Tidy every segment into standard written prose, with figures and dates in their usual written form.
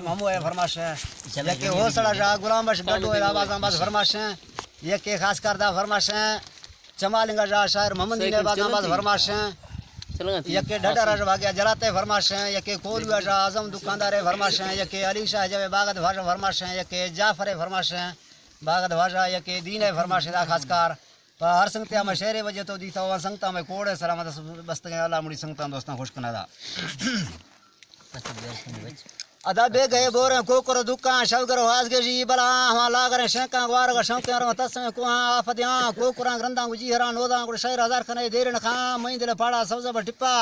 हमो है फरमाश है यके होसड़ा जा गुलाम बश गड्डो है आवाज़ बस फरमाश है यके खास करदा फरमाश है चमालिंगा जा शायर मोहम्मद ने आवाज़ फरमाश है यके डडरा भाग्या जलाते फरमाश है यके कोलुआ जा आजम दुकानदार है फरमाश है यके अली शाह जवे बागत भाषा फरमाश है यके जाफर है फरमाश है बागत भाषा यके दीन है फरमाश है खासकार पर हर संगत्या में शेरे वजह तो दी तो संगता में कोड़े सलामत बस्त गया अल्लाह मुड़ी संगता दोस्तां खुश कनादा अदा बे गए बोरे को करो दुकान शवगर वाज के जी बला हम लागर शंका वार का शंका और तस्मे को आफदिया को कुरान ग्रंथा गुजी हरा नोदा को शहर हजार खने देर न खा मई दिल पाड़ा सबसे बड़ टिप्पा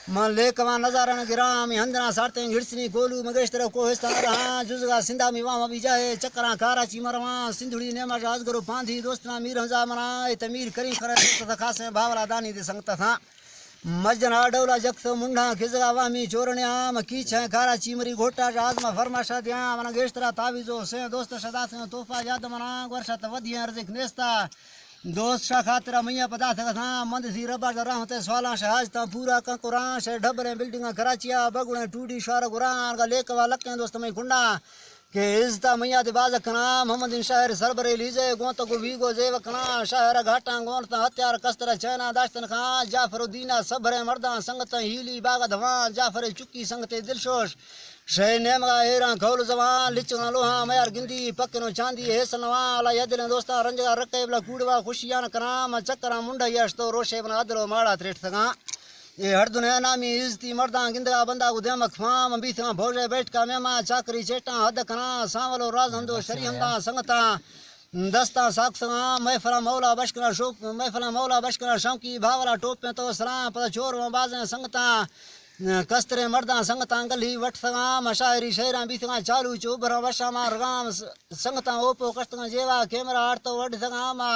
मन लेकवा नजारा न गिराम हंदना सारते घिड़सनी गोलू मगेश तरह को हिस्सा रहा जुजगा सिंधा मी वामा भी जाए चक्करा काराची मरवा सिंधुड़ी नेमा राजगरो पांधी दोस्तना मीर हजा मना तमीर करी करे तो खास में भावला दानी दे संगता था मजना डौला जक्सो मुंडा खिजगा वामी चोरण्या मकी छ कारा चीमरी घोटा आजमा फरमाशा दिया मना गेस्तरा तावीजो से दोस्त सदा से तोहफा याद मना वर्षा तवदिया अर्जिक नेस्ता दोस्त शा खातिर मैया पदार्थ था मंद सी रबा जरा होते सवाला शहाज ता पूरा का कुरान से ढबरे बिल्डिंग कराचिया बगुणे टूडी शार कुरान का लेकवा लक्के दोस्त में कुंडा के इज्जता मैया दे बाजकना मोहम्मद इन शायर सरबरे लीजे गोंत को वीगो जेवकना शायर घाटा गोंत हत्यार कस्तर चैना दास्तन खा जाफरुद्दीना सबरे मर्दा संगत हीली बाग धवा जाफर चुक्की संगते दिलशोश शे नेमगा हेरा खौल जवान लिचगा लोहा मयार गिंदी पक्कनो चांदी हेसनवा ला यदले दोस्ता रंजगा रकेबला कूड़वा खुशियान कराम चक्करा मुंडा यश तो रोशे बना अदलो माड़ा त्रेट सगा ये हर दुनिया नामी इज्जती मर्दा गिंदगा बंदा को देमक फाम बीथा भोजे बैठ का मेमा चाकरी चेटा हद कना सांवलो राजहंदो शरीहंदा संगता दस्ता साक्सगा महफला मौला बशकरा शोक महफला मौला बशकरा शौकी भावला टोप में तो सलाम पता चोर बाजे संगता कस्तरे मर्दा संगता गली वट सगा मशायरी शहरा बीथगा चालू चोबरा वशा मार गाम संगता ओपो कस्तगा जेवा कैमरा आड़ तो वट सगा मा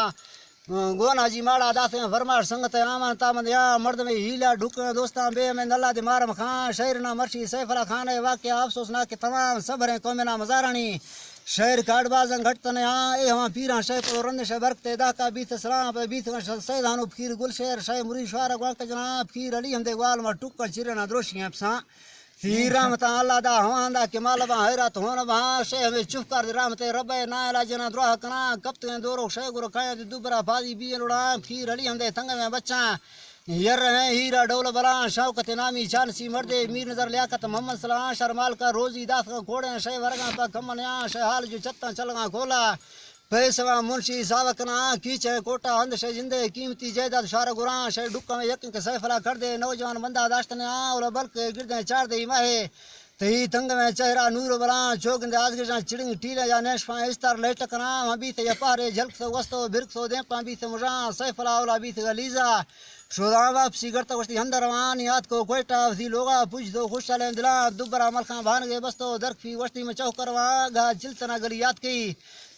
गोना जी माड़ा दासे फरमाश संगत आमा तामद या मर्द में हीला ढुक दोस्ता बे में नल्ला दे मारम खान शहर ना मर्शी सैफला खान है वाकया अफसोस ना के तमाम सबरे कौमेना मजारानी शहर काडबाजन घटतन यहाँ ए हवा पीरा शह पर रंद शह बरकते दाका बीत सलाम पे बीत सैदानु फकीर गुलशहर शह मुरीश्वार ग्वाक जनाब फकीर अली हमदे ग्वाल मा टुक चिरना द्रोशियां पसा रामता अल्लाह दा हवांदा के मालवा हैरत होन वहा शे में चुप कर रामते रबे ना ला जना द्रोह कना कप्ते दोरो शे गुरो काया दुबरा फाजी बी लोड़ा खीर अली हमदे तंग में बच्चा यर है हीरा डोल बला शौकत नामी चालसी मर्दे मीर नजर लियाकत मोहम्मद सलाह शर्माल का रोजी दास का घोड़े शे वरगा पा कमनया शे हाल जो चत्ता चलगा खोला पैसवा मुंशी सावकना कीचे कोटा हंद शे जिंदे कीमती जायदाद शार गुरा शे डुक्का में यकिन के सैफला कर दे नौजवान बंदा दाश्तने और बल्क गिरदे चार दे माहे तही तंग में चेहरा नूर बला चोक दे आज के चिड़िंग टीले जा नेशफा इस्तार लेटकना अभी ते यपारे झलक सो वस्तो बिरक सो दे पा भी ते मुजा सैफला औला भी ते गलीजा शोदा वापसी करता वस्ती अंदरवान याद को कोयटा सी लोगा पूछ दो खुश चले दिला दुबरा मलखा भान गए बस्तो दरखी वस्ती में चौक करवा गा चिलतना गली याद की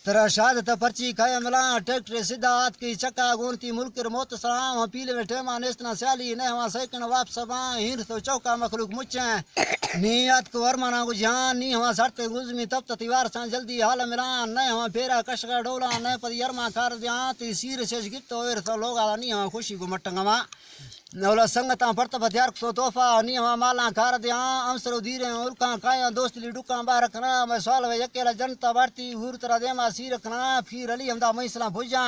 तेरा शहादत पर्ची खाया मिला ट्रैक्टर सिद्धात की चक्का गोनती मुल्क मौत सलाम पीले में ठेमा नेस्तना स्याली ने हवा सैकन वापस हिर तो चौका मखलूक मुच्चे नीयत को वरमाना को जान नी हवा सड़ते गुजमी तब ततीवार सा जल्दी हाल मिला न हवा फेरा कशका डोला न पद यरमा कार दिया ती सीर से गिरतो एर तो लोग आला नी हवा खुशी को मटंगवा नौला संगता परत हथियार सो तोहफा नी हवा माला कार दिया अमसरो धीरे उल्का काया दोस्तली डुका बाहर कना मैं सवाल वे अकेला जनता बढ़ती हुर तरह देमा सीर कना फिर अली हमदा मैसला भुजा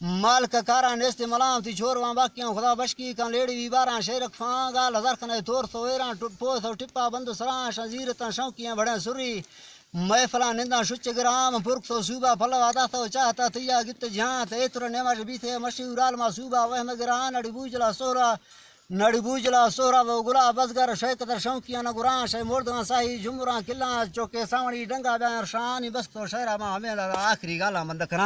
माल का कारा नेस्ते मलाम ती छोरवा बाकियां खुदा बशकी का लेडी भी बारा शेर फांगा हजार कने तोर तो एरा टुपो तो टिप्पा बंद सरा शजीर ता शौकियां बड़ा सुरी महफला निंदा शुच ग्राम पुरख तो सूबा फल वादा तो चाहता तिया गित जहां ते एतर नेमा बीथे मशहूर आलमा सूबा वह मगरान अड़ी बूजला सोरा नड़ी बूजला सोरा वो गुला बसगर शेकतर शौकियां न गुरा शे मोरदा साही जुमरा किला चौके सावणी डंगा ब्यार शान बस तो शहरा मा हमें आखिरी गाला मंद करा